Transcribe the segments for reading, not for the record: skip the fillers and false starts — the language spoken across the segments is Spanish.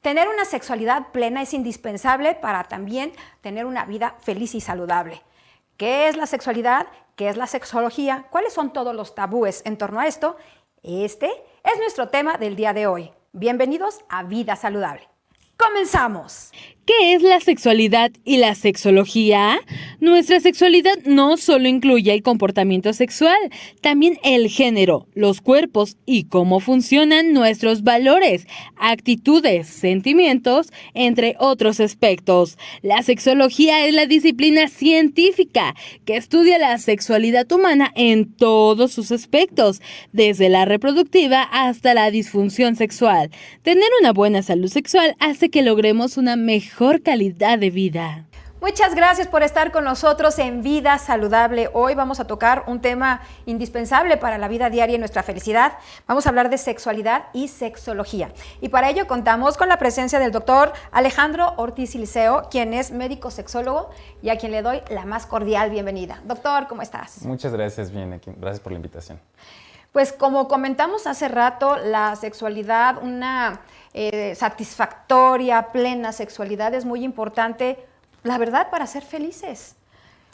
Tener una sexualidad plena es indispensable para también tener una vida feliz y saludable. ¿Qué es la sexualidad? ¿Qué es la sexología? ¿Cuáles son todos los tabúes en torno a esto? Este es nuestro tema del día de hoy. Bienvenidos a Vida Saludable. ¡Comenzamos! ¿Qué es la sexualidad y la sexología? Nuestra sexualidad no solo incluye el comportamiento sexual, también el género, los cuerpos y cómo funcionan nuestros valores, actitudes, sentimientos, entre otros aspectos. La sexología es la disciplina científica que estudia la sexualidad humana en todos sus aspectos, desde la reproductiva hasta la disfunción sexual. Tener una buena salud sexual hace que logremos una mejor calidad de vida. Muchas gracias por estar con nosotros en Vida Saludable. Hoy vamos a tocar un tema indispensable para la vida diaria y nuestra felicidad. Vamos a hablar de sexualidad y sexología. Y para ello contamos con la presencia del doctor Alejandro Ortiz Liceo, quien es médico sexólogo y a quien le doy la más cordial bienvenida. Doctor, ¿cómo estás? Muchas gracias, bien, aquí. Gracias por la invitación. Pues como comentamos hace rato, la sexualidad, una satisfactoria, plena sexualidad es muy importante, la verdad, para ser felices.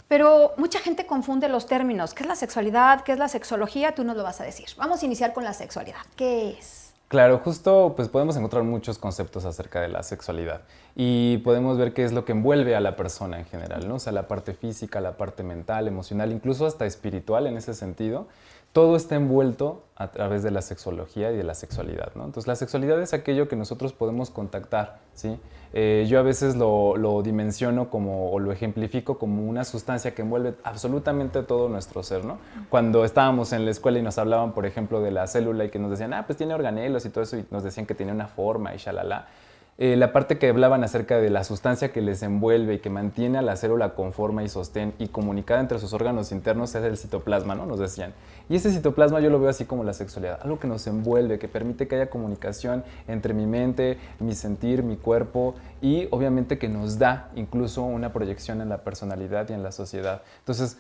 Pero mucha gente confunde los términos. ¿Qué es la sexualidad? ¿Qué es la sexología? Tú nos lo vas a decir. Vamos a iniciar con la sexualidad. ¿Qué es? Claro, justo pues podemos encontrar muchos conceptos acerca de la sexualidad y podemos ver qué es lo que envuelve a la persona en general, ¿no? O sea, la parte física, la parte mental, emocional, incluso hasta espiritual en ese sentido. Todo está envuelto a través de la sexología y de la sexualidad, ¿no? Entonces, la sexualidad es aquello que nosotros podemos contactar, ¿sí? Yo a veces lo dimensiono como, o lo ejemplifico como una sustancia que envuelve absolutamente todo nuestro ser, ¿no? Cuando estábamos en la escuela y nos hablaban, por ejemplo, de la célula y que nos decían, pues tiene organelos y todo eso, y nos decían que tenía una forma y shalala. La parte que hablaban acerca de la sustancia que les envuelve y que mantiene a la célula con forma y sostén y comunicada entre sus órganos internos es el citoplasma, ¿no? Nos decían. Y ese citoplasma yo lo veo así como la sexualidad, algo que nos envuelve, que permite que haya comunicación entre mi mente, mi sentir, mi cuerpo y obviamente que nos da incluso una proyección en la personalidad y en la sociedad. Entonces,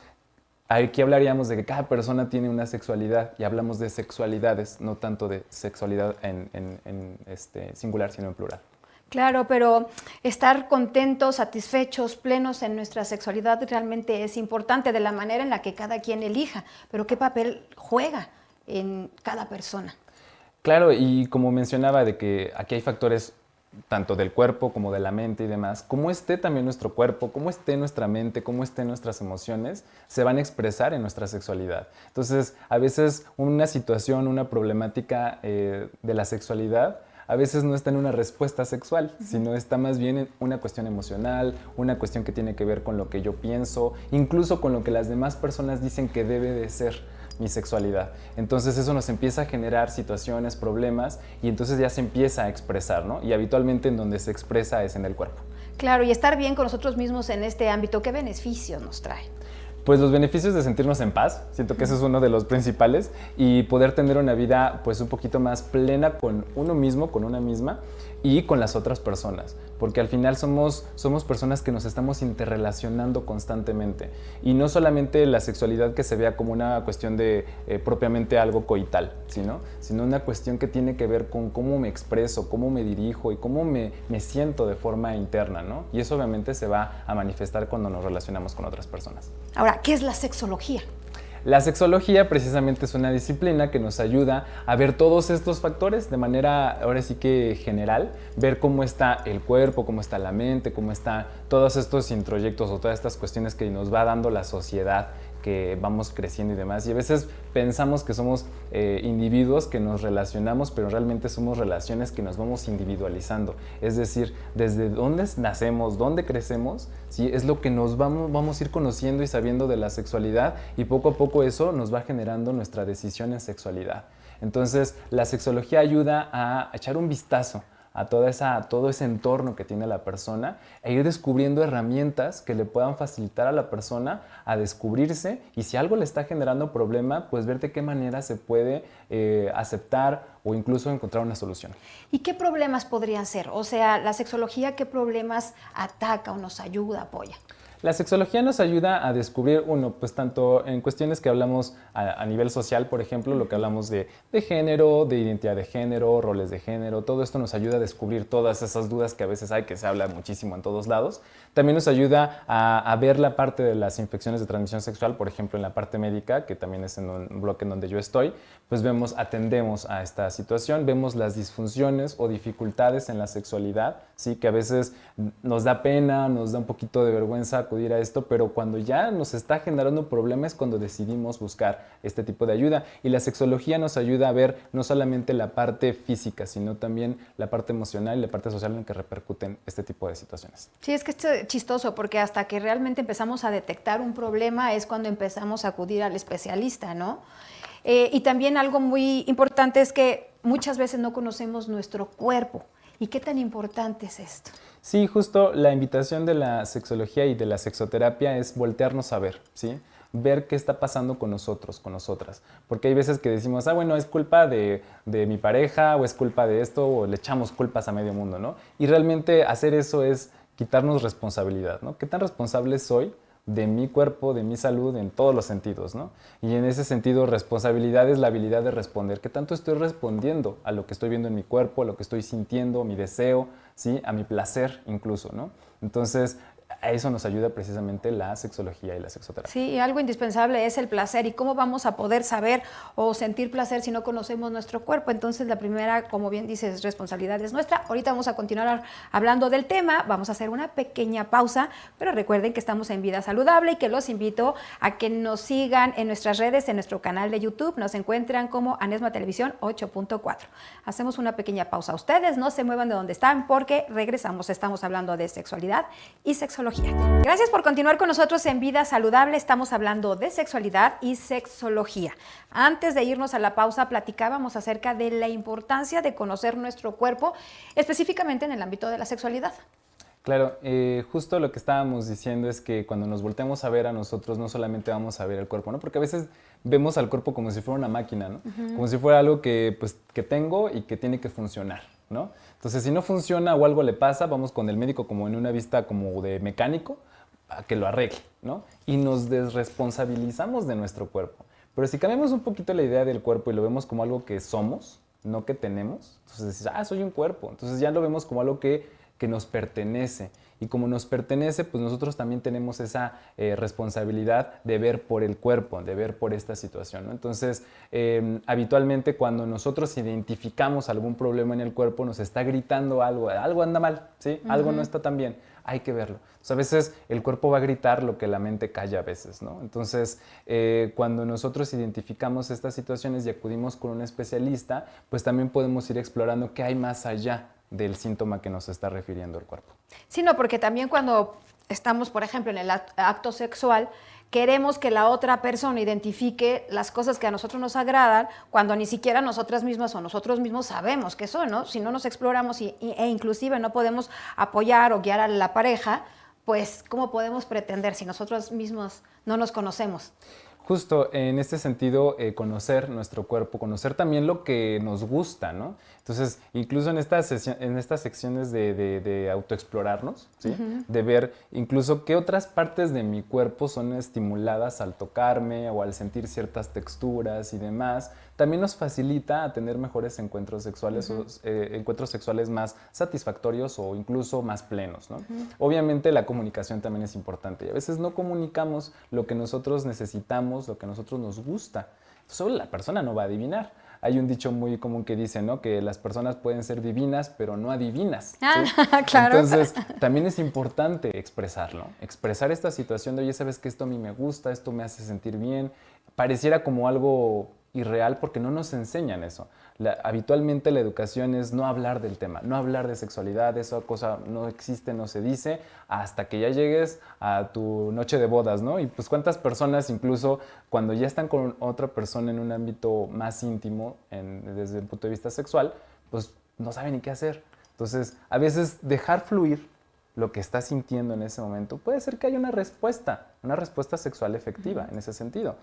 aquí hablaríamos de que cada persona tiene una sexualidad y hablamos de sexualidades, no tanto de sexualidad en singular, sino en plural. Claro, pero estar contentos, satisfechos, plenos en nuestra sexualidad realmente es importante de la manera en la que cada quien elija, pero ¿qué papel juega en cada persona? Claro, y como mencionaba de que aquí hay factores tanto del cuerpo como de la mente y demás, cómo esté también nuestro cuerpo, cómo esté nuestra mente, cómo estén nuestras emociones, se van a expresar en nuestra sexualidad. Entonces, a veces una situación, una problemática de la sexualidad, a veces no está en una respuesta sexual, sino está más bien en una cuestión emocional, una cuestión que tiene que ver con lo que yo pienso, incluso con lo que las demás personas dicen que debe de ser mi sexualidad. Entonces eso nos empieza a generar situaciones, problemas, y entonces ya se empieza a expresar, ¿no? Y habitualmente en donde se expresa es en el cuerpo. Claro, y estar bien con nosotros mismos en este ámbito, ¿qué beneficios nos trae? Pues los beneficios de sentirnos en paz, siento que ese es uno de los principales, y poder tener una vida pues un poquito más plena con uno mismo, con una misma y con las otras personas, porque al final somos personas que nos estamos interrelacionando constantemente y no solamente la sexualidad que se vea como una cuestión de propiamente algo coital, sino una cuestión que tiene que ver con cómo me expreso, cómo me dirijo y cómo me siento de forma interna, ¿no? Y eso obviamente se va a manifestar cuando nos relacionamos con otras personas. Ahora, ¿qué es la sexología? La sexología precisamente es una disciplina que nos ayuda a ver todos estos factores de manera, ahora sí que general, ver cómo está el cuerpo, cómo está la mente, cómo están todos estos introyectos o todas estas cuestiones que nos va dando la sociedad, que vamos creciendo y demás. Y a veces pensamos que somos individuos que nos relacionamos, pero realmente somos relaciones que nos vamos individualizando. Es decir, desde dónde nacemos, dónde crecemos, ¿sí? Es lo que nos vamos a ir conociendo y sabiendo de la sexualidad, y poco a poco eso nos va generando nuestra decisión en sexualidad. Entonces, la sexología ayuda a echar un vistazo a todo ese entorno que tiene la persona e ir descubriendo herramientas que le puedan facilitar a la persona a descubrirse, y si algo le está generando problema, pues ver de qué manera se puede aceptar o incluso encontrar una solución. ¿Y qué problemas podrían ser? O sea, la sexología, ¿qué problemas ataca o nos ayuda, apoya? La sexología nos ayuda a descubrir, pues tanto en cuestiones que hablamos a nivel social, por ejemplo, lo que hablamos de género, de identidad de género, roles de género, todo esto nos ayuda a descubrir todas esas dudas que a veces hay, que se habla muchísimo en todos lados. También nos ayuda a ver la parte de las infecciones de transmisión sexual, por ejemplo, en la parte médica, que también es en un bloque en donde yo estoy, pues atendemos a esta situación, vemos las disfunciones o dificultades en la sexualidad, ¿sí? Que a veces nos da pena, nos da un poquito de vergüenza acudir a esto, pero cuando ya nos está generando un problema es cuando decidimos buscar este tipo de ayuda. Y la sexología nos ayuda a ver no solamente la parte física, sino también la parte emocional y la parte social en que repercuten este tipo de situaciones. Sí, es que es chistoso porque hasta que realmente empezamos a detectar un problema es cuando empezamos a acudir al especialista, ¿no? Y también algo muy importante es que muchas veces no conocemos nuestro cuerpo. ¿Y qué tan importante es esto? Sí, justo la invitación de la sexología y de la sexoterapia es voltearnos a ver, ¿sí? Ver qué está pasando con nosotros, con nosotras. Porque hay veces que decimos, bueno, es culpa de mi pareja, o es culpa de esto, o le echamos culpas a medio mundo, ¿no? Y realmente hacer eso es quitarnos responsabilidad, ¿no? ¿Qué tan responsable soy de mi cuerpo, de mi salud, en todos los sentidos, ¿no? Y en ese sentido, responsabilidad es la habilidad de responder. ¿Qué tanto estoy respondiendo a lo que estoy viendo en mi cuerpo, a lo que estoy sintiendo, mi deseo, ¿sí? A mi placer incluso, ¿no? Entonces, a eso nos ayuda precisamente la sexología y la sexoterapia. Sí, algo indispensable es el placer. ¿Y cómo vamos a poder saber o sentir placer si no conocemos nuestro cuerpo? Entonces, la primera, como bien dices, responsabilidad es nuestra. Ahorita vamos a continuar hablando del tema. Vamos a hacer una pequeña pausa, pero recuerden que estamos en Vida Saludable y que los invito a que nos sigan en nuestras redes, en nuestro canal de YouTube. Nos encuentran como Anesma Televisión 8.4. Hacemos una pequeña pausa. Ustedes no se muevan de donde están porque regresamos. Estamos hablando de sexualidad y sexología. Gracias por continuar con nosotros en Vida Saludable. Estamos hablando de sexualidad y sexología. Antes de irnos a la pausa, platicábamos acerca de la importancia de conocer nuestro cuerpo, específicamente en el ámbito de la sexualidad. Claro, justo lo que estábamos diciendo es que cuando nos volteamos a ver a nosotros, no solamente vamos a ver el cuerpo, ¿no? Porque a veces vemos al cuerpo como si fuera una máquina, ¿no? Como si fuera algo que tengo y que tiene que funcionar, ¿no? Entonces, si no funciona o algo le pasa, vamos con el médico como en una vista como de mecánico a que lo arregle, ¿no? Y nos desresponsabilizamos de nuestro cuerpo. Pero si cambiamos un poquito la idea del cuerpo y lo vemos como algo que somos, no que tenemos, entonces dices, soy un cuerpo. Entonces ya lo vemos como algo que nos pertenece. Y como nos pertenece, pues nosotros también tenemos esa responsabilidad de ver por el cuerpo, de ver por esta situación, ¿no? Entonces, habitualmente cuando nosotros identificamos algún problema en el cuerpo, nos está gritando algo anda mal, ¿sí? Algo no está tan bien, hay que verlo. Entonces, a veces el cuerpo va a gritar lo que la mente calla a veces, ¿no? Entonces, cuando nosotros identificamos estas situaciones y acudimos con un especialista, pues también podemos ir explorando qué hay más allá del síntoma que nos está refiriendo el cuerpo. Sí, no, porque también cuando estamos, por ejemplo, en el acto sexual, queremos que la otra persona identifique las cosas que a nosotros nos agradan cuando ni siquiera nosotras mismas o nosotros mismos sabemos qué son, ¿no? Si no nos exploramos e inclusive no podemos apoyar o guiar a la pareja, pues ¿cómo podemos pretender si nosotros mismos no nos conocemos? Justo en este sentido, conocer nuestro cuerpo, conocer también lo que nos gusta, ¿no? Entonces, incluso en estas secciones de autoexplorarnos, ¿sí? De ver incluso qué otras partes de mi cuerpo son estimuladas al tocarme o al sentir ciertas texturas y demás, también nos facilita a tener mejores encuentros sexuales, encuentros sexuales más satisfactorios o incluso más plenos, ¿no? Obviamente la comunicación también es importante y a veces no comunicamos lo que nosotros necesitamos, lo que a nosotros nos gusta. Solo la persona no va a adivinar. Hay un dicho muy común que dice, ¿no? Que las personas pueden ser divinas, pero no adivinas, ¿sí? Claro. Entonces, también es importante expresarlo, expresar esta situación de, oye, sabes que esto a mí me gusta, esto me hace sentir bien. Pareciera como algo irreal porque no nos enseñan eso. Habitualmente la educación es no hablar del tema, no hablar de sexualidad, esa cosa no existe, no se dice, hasta que ya llegues a tu noche de bodas, ¿no? Y pues cuántas personas incluso cuando ya están con otra persona en un ámbito más íntimo, desde el punto de vista sexual, pues no saben ni qué hacer. Entonces, a veces dejar fluir lo que estás sintiendo en ese momento puede ser que haya una respuesta sexual efectiva en ese sentido.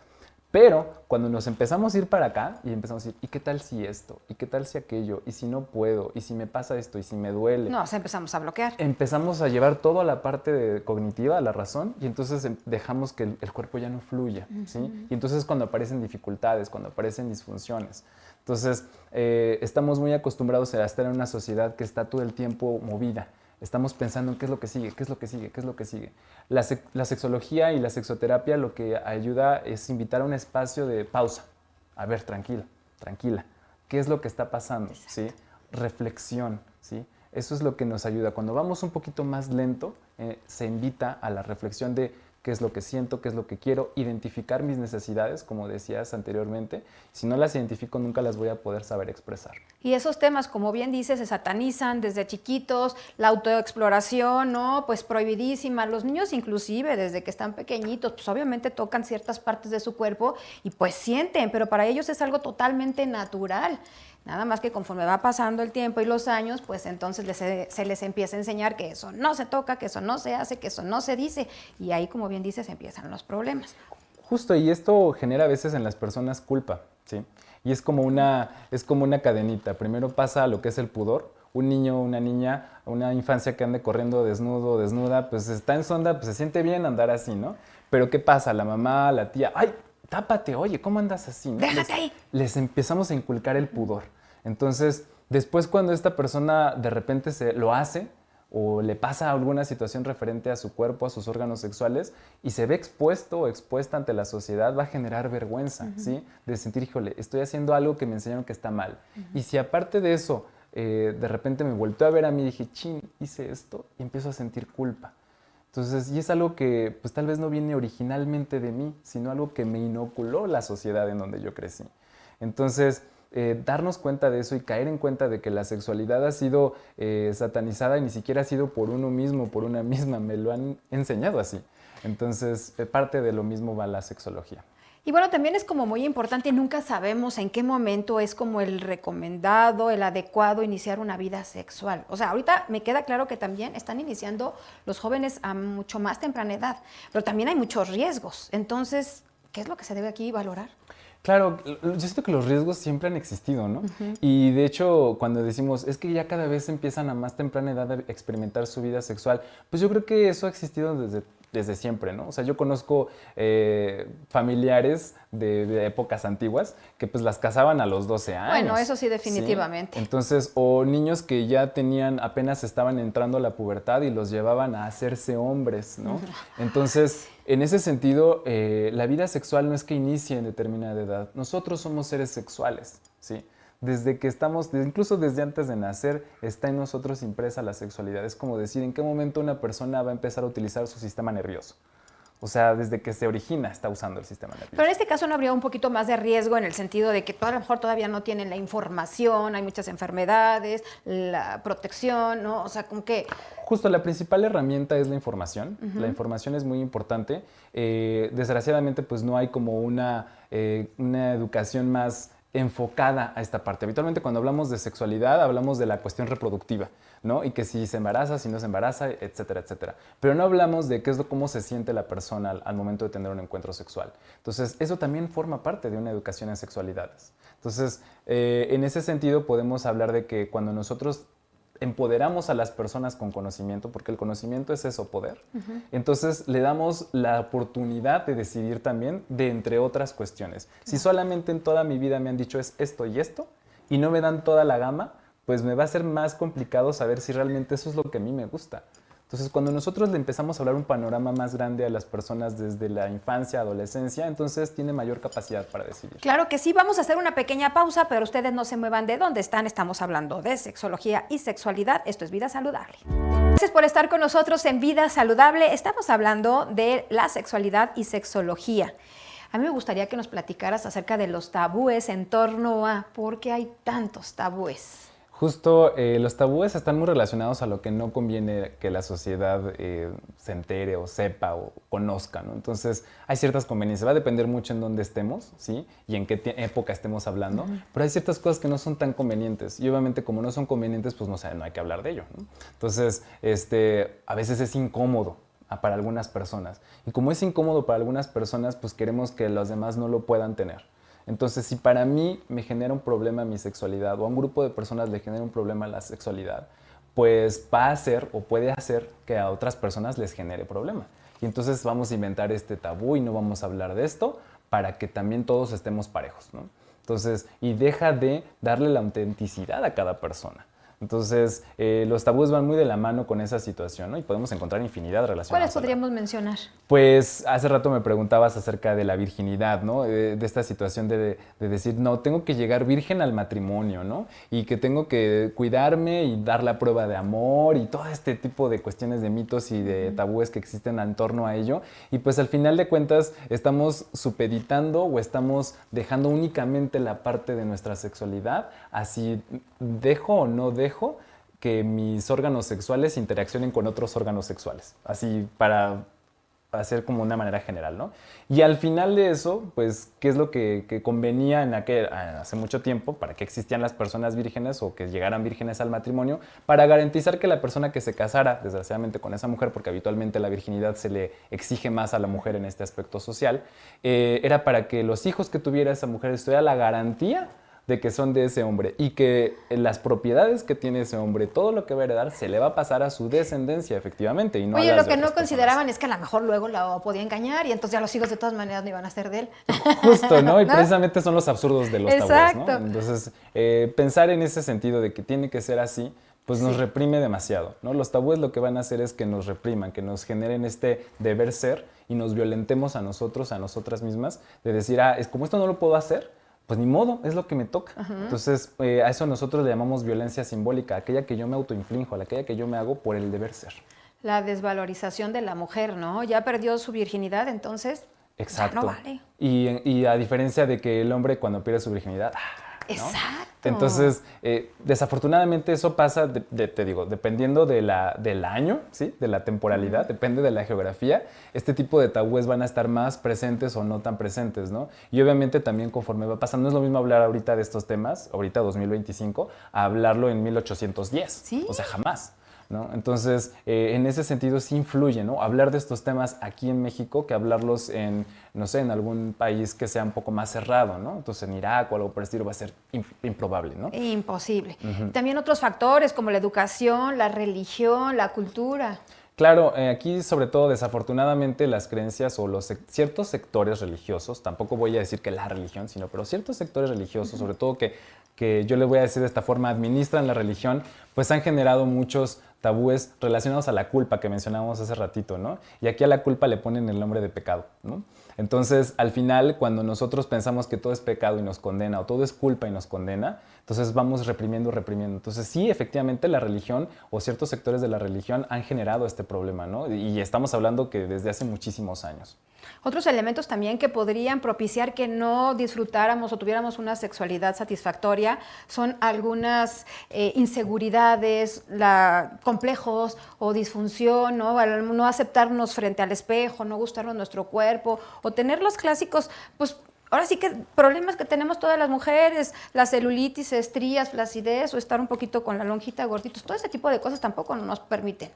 Pero cuando nos empezamos a ir para acá y empezamos a decir, ¿y qué tal si esto? ¿Y qué tal si aquello? ¿Y si no puedo? ¿Y si me pasa esto? ¿Y si me duele? Nos empezamos a bloquear. Empezamos a llevar todo a la parte cognitiva, a la razón, y entonces dejamos que el cuerpo ya no fluya, ¿sí? Y entonces cuando aparecen dificultades, cuando aparecen disfunciones. Entonces, estamos muy acostumbrados a estar en una sociedad que está todo el tiempo movida. Estamos pensando en qué es lo que sigue, qué es lo que sigue, qué es lo que sigue. La sexología y la sexoterapia lo que ayuda es invitar a un espacio de pausa. A ver, tranquila, tranquila. ¿Qué es lo que está pasando? ¿Sí? Reflexión, ¿sí? Eso es lo que nos ayuda. Cuando vamos un poquito más lento, se invita a la reflexión de qué es lo que siento, qué es lo que quiero, identificar mis necesidades, como decías anteriormente. Si no las identifico, nunca las voy a poder saber expresar. Y esos temas, como bien dices, se satanizan desde chiquitos, la autoexploración, ¿no? Pues prohibidísima. Los niños inclusive, desde que están pequeñitos, pues obviamente tocan ciertas partes de su cuerpo y pues sienten, pero para ellos es algo totalmente natural. Nada más que conforme va pasando el tiempo y los años, pues entonces se les empieza a enseñar que eso no se toca, que eso no se hace, que eso no se dice. Y ahí, como bien dices, empiezan los problemas. Justo, y esto genera a veces en las personas culpa, ¿sí? Y es como una cadenita. Primero pasa lo que es el pudor. Un niño, una niña, una infancia que ande corriendo desnudo, desnuda, pues está en su onda, pues se siente bien andar así, ¿no? Pero ¿qué pasa? La mamá, la tía, ¡ay! Tápate, oye, ¿cómo andas así? ¿No? Déjate ahí. Les empezamos a inculcar el pudor. Entonces, después cuando esta persona de repente lo hace o le pasa alguna situación referente a su cuerpo, a sus órganos sexuales y se ve expuesto o expuesta ante la sociedad, va a generar vergüenza, ¿sí? De sentir, híjole, estoy haciendo algo que me enseñaron que está mal. Y si aparte de eso, de repente me volteó a ver a mí y dije, chin, hice esto y empiezo a sentir culpa. Entonces, y es algo que pues tal vez no viene originalmente de mí, sino algo que me inoculó la sociedad en donde yo crecí. Entonces, darnos cuenta de eso y caer en cuenta de que la sexualidad ha sido satanizada y ni siquiera ha sido por uno mismo, por una misma, me lo han enseñado así. Entonces, parte de lo mismo va la sexología. Y bueno, también es como muy importante, nunca sabemos en qué momento es como el recomendado, el adecuado iniciar una vida sexual. O sea, ahorita me queda claro que también están iniciando los jóvenes a mucho más temprana edad, pero también hay muchos riesgos. Entonces, ¿qué es lo que se debe aquí valorar? Claro, yo siento que los riesgos siempre han existido, ¿no? Y de hecho, cuando decimos, es que ya cada vez empiezan a más temprana edad a experimentar su vida sexual, pues yo creo que eso ha existido desde siempre, ¿no? O sea, yo conozco familiares de épocas antiguas que pues las casaban a los 12 años. Bueno, eso sí, definitivamente. ¿Sí? Entonces, o niños que ya apenas estaban entrando a la pubertad y los llevaban a hacerse hombres, ¿no? Entonces, en ese sentido, la vida sexual no es que inicie en determinada edad. Nosotros somos seres sexuales, ¿sí? Desde que incluso desde antes de nacer, está en nosotros impresa la sexualidad. Es como decir en qué momento una persona va a empezar a utilizar su sistema nervioso. O sea, desde que se origina está usando el sistema nervioso. Pero en este caso no habría un poquito más de riesgo en el sentido de que a lo mejor todavía no tienen la información, hay muchas enfermedades, la protección, ¿no? O sea, como que... Justo, la principal herramienta es la información. La información es muy importante. Desgraciadamente, pues no hay como una educación más enfocada a esta parte. Habitualmente cuando hablamos de sexualidad hablamos de la cuestión reproductiva, ¿no? Y que si se embaraza, si no se embaraza, etcétera, etcétera. Pero no hablamos de cómo se siente la persona al momento de tener un encuentro sexual. Entonces, eso también forma parte de una educación en sexualidades. Entonces, en ese sentido podemos hablar de que cuando nosotros empoderamos a las personas con conocimiento, porque el conocimiento es eso, poder. Entonces le damos la oportunidad de decidir también de entre otras cuestiones. Si solamente en toda mi vida me han dicho es esto y esto, y no me dan toda la gama, pues me va a ser más complicado saber si realmente eso es lo que a mí me gusta. Entonces, cuando nosotros le empezamos a hablar un panorama más grande a las personas desde la infancia, adolescencia, entonces tiene mayor capacidad para decidir. Claro que sí, vamos a hacer una pequeña pausa, pero ustedes no se muevan de donde están. Estamos hablando de sexología y sexualidad. Esto es Vida Saludable. Gracias por estar con nosotros en Vida Saludable. Estamos hablando de la sexualidad y sexología. A mí me gustaría que nos platicaras acerca de los tabúes en torno a por qué hay tantos tabúes. Justo, los tabúes están muy relacionados a lo que no conviene que la sociedad se entere o sepa o conozca, ¿no? Entonces, hay ciertas conveniencias. Va a depender mucho en dónde estemos, ¿sí? Y en qué época estemos hablando. Pero hay ciertas cosas que no son tan convenientes. Y obviamente, como no son convenientes, pues no hay que hablar de ello, ¿no? Entonces, a veces es incómodo para algunas personas. Y como es incómodo para algunas personas, pues queremos que los demás no lo puedan tener. Entonces, si para mí me genera un problema mi sexualidad o a un grupo de personas le genera un problema la sexualidad, pues va a hacer o puede hacer que a otras personas les genere problema. Y entonces vamos a inventar este tabú y no vamos a hablar de esto para que también todos estemos parejos, ¿no? Entonces, y deja de darle la autenticidad a cada persona. Entonces, los tabúes van muy de la mano con esa situación, ¿no? Y podemos encontrar infinidad relacionadas. ¿Cuáles podríamos mencionar? Pues hace rato me preguntabas acerca de la virginidad, ¿no? De esta situación de decir, no, tengo que llegar virgen al matrimonio, ¿no? Y que tengo que cuidarme y dar la prueba de amor y todo este tipo de cuestiones de mitos y de tabúes que existen en torno a ello. Y pues al final de cuentas estamos supeditando o estamos dejando únicamente la parte de nuestra sexualidad, así dejo o no dejo que mis órganos sexuales interaccionen con otros órganos sexuales, así para hacer como una manera general, ¿no? Y al final de eso, pues, ¿qué es lo que convenía hace mucho tiempo para que existían las personas vírgenes o que llegaran vírgenes al matrimonio? Para garantizar que la persona que se casara, desgraciadamente, con esa mujer, porque habitualmente la virginidad se le exige más a la mujer en este aspecto social, era para que los hijos que tuviera esa mujer estuviera la garantía de que son de ese hombre y que las propiedades que tiene ese hombre, todo lo que va a heredar, se le va a pasar a su descendencia, efectivamente. Y no Oye, a las lo que de no otras consideraban personas. es que a lo mejor luego la podía engañar y entonces ya los hijos de todas maneras no iban a ser de él. Justo, ¿no? Y ¿No? precisamente son los absurdos de los Exacto. tabúes, ¿no? Entonces, pensar en ese sentido de que tiene que ser así, pues nos reprime demasiado, ¿no? Los tabúes lo que van a hacer es que nos repriman, que nos generen este deber ser y nos violentemos a nosotros, a nosotras mismas, de decir, es como esto no lo puedo hacer, pues ni modo, es lo que me toca. Entonces, a eso nosotros le llamamos violencia simbólica, aquella que yo me autoinflijo, aquella que yo me hago por el deber ser. La desvalorización de la mujer, ¿no? Ya perdió su virginidad, entonces Exacto. ya no vale. Y a diferencia de que el hombre cuando pierde su virginidad, ¿no? Exacto. Entonces, desafortunadamente eso pasa, te digo, dependiendo del año, ¿sí? De la temporalidad, depende de la geografía, este tipo de tabúes van a estar más presentes o no tan presentes, ¿no? Y obviamente también conforme va pasando, no es lo mismo hablar ahorita de estos temas, ahorita 2025, a hablarlo en 1810. ¿Sí? O sea, jamás. ¿No? Entonces, en ese sentido sí influye, ¿no? Hablar de estos temas aquí en México que hablarlos en, no sé, en algún país que sea un poco más cerrado, ¿no? Entonces, en Irak o algo por el estilo va a ser improbable, ¿no? Imposible. También otros factores como la educación, la religión, la cultura. Claro, aquí sobre todo desafortunadamente las creencias o ciertos sectores religiosos, tampoco voy a decir que la religión, pero ciertos sectores religiosos, sobre todo que yo les voy a decir de esta forma, administran la religión, pues han generado muchos tabúes relacionados a la culpa que mencionábamos hace ratito, ¿no? Y aquí a la culpa le ponen el nombre de pecado, ¿no? Entonces, al final, cuando nosotros pensamos que todo es pecado y nos condena, o todo es culpa y nos condena, entonces vamos reprimiendo. Entonces, sí, efectivamente, la religión o ciertos sectores de la religión han generado este problema, ¿no? Y estamos hablando que desde hace muchísimos años. Otros elementos también que podrían propiciar que no disfrutáramos o tuviéramos una sexualidad satisfactoria son algunas inseguridades, complejos o disfunción, ¿no? Al no aceptarnos frente al espejo, no gustarnos nuestro cuerpo o tener los clásicos, pues ahora sí que problemas que tenemos todas las mujeres, la celulitis, estrías, flacidez o estar un poquito con la lonjita, gorditos, todo ese tipo de cosas tampoco nos permiten.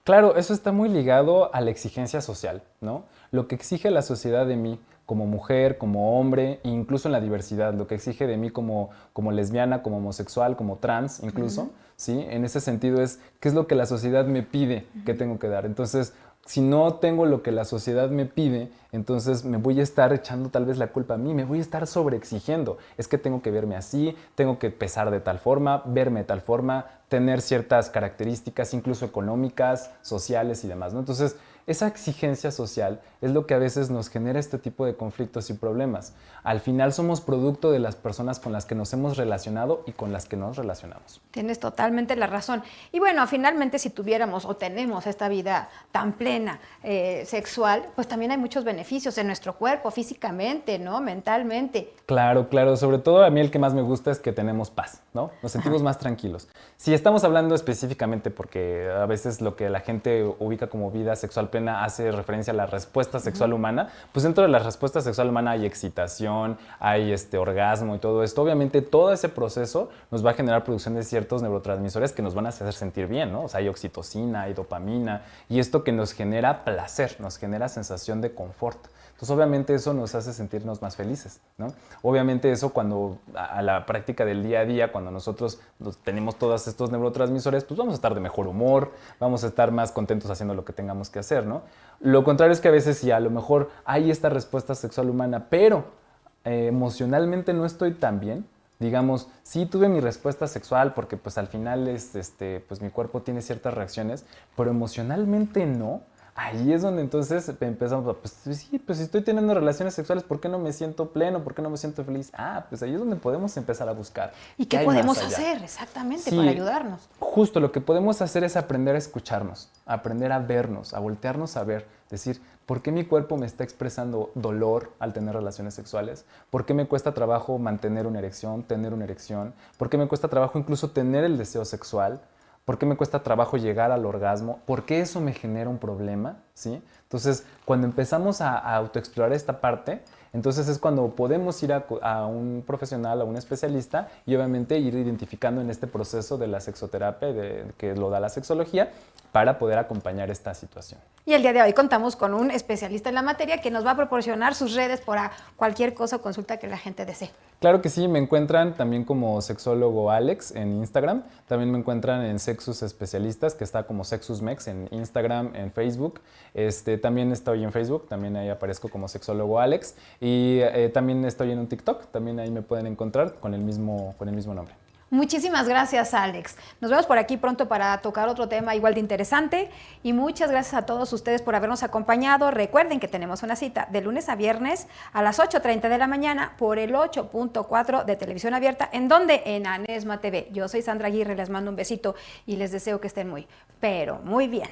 Claro, eso está muy ligado a la exigencia social, ¿no? Lo que exige la sociedad de mí como mujer, como hombre, incluso en la diversidad, lo que exige de mí como lesbiana, como homosexual, como trans incluso, ¿sí? En ese sentido es, ¿qué es lo que la sociedad me pide que tengo que dar? Entonces, si no tengo lo que la sociedad me pide, entonces me voy a estar echando tal vez la culpa a mí, me voy a estar sobreexigiendo. Es que tengo que verme así, tengo que pesar de tal forma, verme de tal forma, tener ciertas características, incluso económicas, sociales y demás, ¿no? Entonces, esa exigencia social es lo que a veces nos genera este tipo de conflictos y problemas. Al final somos producto de las personas con las que nos hemos relacionado y con las que nos relacionamos. Tienes totalmente la razón. Y bueno, finalmente si tuviéramos o tenemos esta vida tan plena sexual, pues también hay muchos beneficios en nuestro cuerpo, físicamente, ¿no? Mentalmente. Claro, sobre todo a mí el que más me gusta es que tenemos paz. ¿no? Nos sentimos más tranquilos. Si estamos hablando específicamente, porque a veces lo que la gente ubica como vida sexual plena hace referencia a la respuesta sexual humana, pues dentro de la respuesta sexual humana hay excitación, hay orgasmo y todo esto. Obviamente todo ese proceso nos va a generar producción de ciertos neurotransmisores que nos van a hacer sentir bien, ¿no? O sea, hay oxitocina, hay dopamina, y esto que nos genera placer, nos genera sensación de confort. Entonces, obviamente eso nos hace sentirnos más felices, ¿no? Obviamente eso cuando a la práctica del día a día, cuando nosotros tenemos todos estos neurotransmisores, pues vamos a estar de mejor humor, vamos a estar más contentos haciendo lo que tengamos que hacer, ¿no? Lo contrario es que a veces si a lo mejor hay esta respuesta sexual humana, pero emocionalmente no estoy tan bien, digamos, sí tuve mi respuesta sexual porque pues al final pues mi cuerpo tiene ciertas reacciones, pero emocionalmente no. Ahí es donde entonces empezamos a, pues sí, pues si estoy teniendo relaciones sexuales, ¿por qué no me siento pleno? ¿Por qué no me siento feliz? Ah, pues ahí es donde podemos empezar a buscar. ¿Y qué podemos hacer exactamente para ayudarnos? Justo lo que podemos hacer es aprender a escucharnos, aprender a vernos, a voltearnos a ver, decir, ¿por qué mi cuerpo me está expresando dolor al tener relaciones sexuales? ¿Por qué me cuesta trabajo mantener una erección, tener una erección? ¿Por qué me cuesta trabajo incluso tener el deseo sexual? ¿Por qué me cuesta trabajo llegar al orgasmo? ¿Por qué eso me genera un problema? ¿Sí? Entonces, cuando empezamos a autoexplorar esta parte, entonces es cuando podemos ir a un profesional, a un especialista y obviamente ir identificando en este proceso de la sexoterapia, que lo da la sexología, para poder acompañar esta situación. Y el día de hoy contamos con un especialista en la materia que nos va a proporcionar sus redes para cualquier cosa o consulta que la gente desee. Claro que sí, me encuentran también como sexólogo Alex en Instagram, también me encuentran en Sexus Especialistas, que está como SexusMex en Instagram, en Facebook, también estoy en Facebook, también ahí aparezco como sexólogo Alex, y también estoy en un TikTok, también ahí me pueden encontrar con el mismo nombre. Muchísimas gracias, Alex. Nos vemos por aquí pronto para tocar otro tema igual de interesante y muchas gracias a todos ustedes por habernos acompañado. Recuerden que tenemos una cita de lunes a viernes a las 8:30 de la mañana por el 8.4 de Televisión Abierta. ¿En dónde? En Anesma TV. Yo soy Sandra Aguirre, les mando un besito y les deseo que estén muy, pero muy bien.